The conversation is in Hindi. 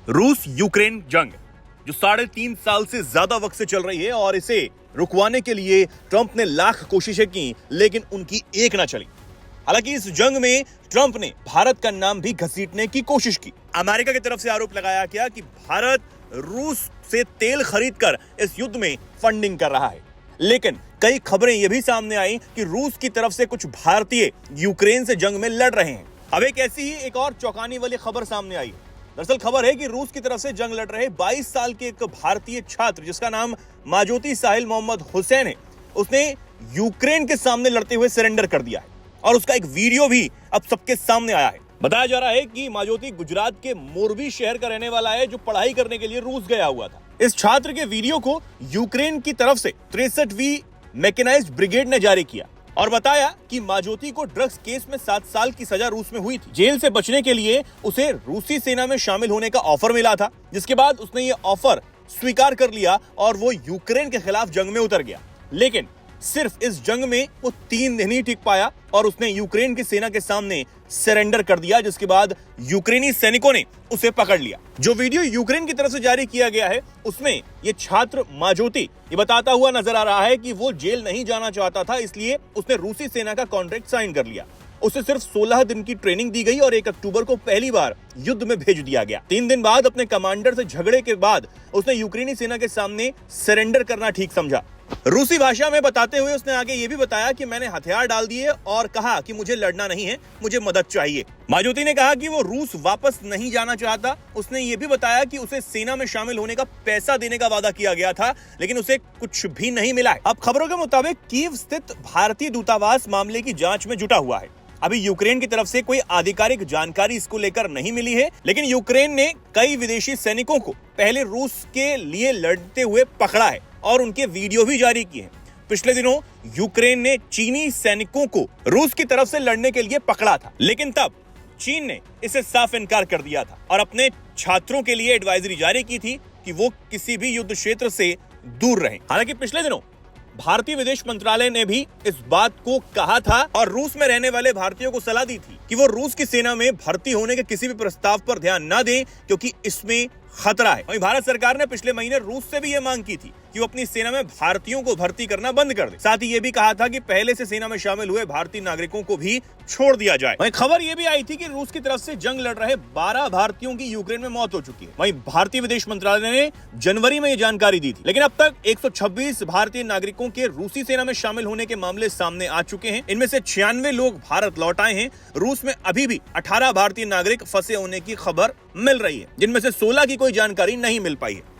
रूस यूक्रेन जंग जो 3.5 साल से ज्यादा वक्त से चल रही है और इसे रुकवाने के लिए ट्रंप ने लाख कोशिशें की, लेकिन उनकी एक ना चली। हालांकि इस जंग में ट्रंप ने भारत का नाम भी घसीटने की कोशिश की। अमेरिका की तरफ से आरोप लगाया गया कि भारत रूस से तेल खरीदकर इस युद्ध में फंडिंग कर रहा है। लेकिन कई खबरें यह भी सामने आई कि रूस की तरफ से कुछ भारतीय यूक्रेन से जंग में लड़ रहे हैं। अब एक ऐसी ही एक और चौंकाने वाली खबर सामने आई। दरअसल खबर है कि रूस की तरफ से जंग लड़ रहे 22 साल के एक भारतीय छात्र जिसका नाम माजोती साहिल मोहम्मद हुसैन है, उसने यूक्रेन के सामने लड़ते हुए सरेंडर कर दिया है और उसका एक वीडियो भी अब सबके सामने आया है। बताया जा रहा है कि माजोती गुजरात के मोरबी शहर का रहने वाला है जो पढ़ाई करने के लिए रूस गया हुआ था। इस छात्र के वीडियो को यूक्रेन की तरफ से 63वीं मैकेनाइज्ड ब्रिगेड ने जारी किया और बताया कि माजोती को ड्रग्स केस में 7 साल की सजा रूस में हुई थी। जेल से बचने के लिए उसे रूसी सेना में शामिल होने का ऑफर मिला था, जिसके बाद उसने ये ऑफर स्वीकार कर लिया और वो यूक्रेन के खिलाफ जंग में उतर गया। लेकिन सिर्फ इस जंग में वो 3 दिन ही टिक पाया और उसने यूक्रेन की सेना के सामने सरेंडर कर दिया, जिसके बाद यूक्रेनी सैनिकों ने उसे पकड़ लिया। जो वीडियो यूक्रेन की तरफ से जारी किया गया है उसमें ये छात्र माजोती ये बताता हुआ नजर आ रहा है कि वो जेल नहीं जाना चाहता था, इसलिए उसने रूसी सेना का कॉन्ट्रैक्ट साइन कर लिया। उसे सिर्फ 16 दिन की ट्रेनिंग दी गई और 1 अक्टूबर को पहली बार युद्ध में भेज दिया गया। 3 दिन बाद अपने कमांडर से झगड़े के बाद उसने यूक्रेनी सेना के सामने सरेंडर करना ठीक समझा। रूसी भाषा में बताते हुए उसने आगे ये भी बताया कि मैंने हथियार डाल दिए और कहा कि मुझे लड़ना नहीं है, मुझे मदद चाहिए। माजोती ने कहा कि वो रूस वापस नहीं जाना चाहता। उसने ये भी बताया कि उसे सेना में शामिल होने का पैसा देने का वादा किया गया था, लेकिन उसे कुछ भी नहीं मिला है। अब खबरों के मुताबिक कीव स्थित भारतीय दूतावास मामले की जांच में जुटा हुआ है। अभी यूक्रेन की तरफ से कोई आधिकारिक जानकारी इसको लेकर नहीं मिली है, लेकिन यूक्रेन ने कई विदेशी सैनिकों को पहले रूस के लिए लड़ते हुए पकड़ा है और उनके वीडियो भी जारी किए हैं। पिछले दिनों यूक्रेन ने चीनी सैनिकों को रूस की तरफ से लड़ने के लिए पकड़ा था, लेकिन तब चीन ने इसे साफ इनकार कर दिया था और अपने छात्रों के लिए एडवाइजरी जारी की थी कि वो किसी भी युद्ध क्षेत्र से दूर रहें। हालांकि पिछले दिनों भारतीय विदेश मंत्रालय ने भी इस बात को कहा था और रूस में रहने वाले भारतीयों को सलाह दी थी कि वो रूस की सेना में भर्ती होने के किसी भी प्रस्ताव पर ध्यान न दें, क्योंकि इसमें खतरा है। वहीं भारत सरकार ने पिछले महीने रूस से भी ये मांग की थी कि वो अपनी सेना में भारतीयों को भर्ती करना बंद कर दे। साथ ही ये भी कहा था कि पहले से सेना में शामिल हुए भारतीय नागरिकों को भी छोड़ दिया जाए। वहीं खबर ये भी आई थी कि रूस की तरफ से जंग लड़ रहे 12 भारतीयों की यूक्रेन में मौत हो चुकी है। वहीं भारतीय विदेश मंत्रालय ने जनवरी में ये जानकारी दी थी, लेकिन अब तक 126 भारतीय नागरिकों के रूसी सेना में शामिल होने के मामले सामने आ चुके हैं। इनमें से 96 लोग भारत लौट आए हैं। रूस में अभी भी 18 भारतीय नागरिक फंसे होने की खबर मिल रही है, जिनमें से 16 की कोई जानकारी नहीं मिल पाई है।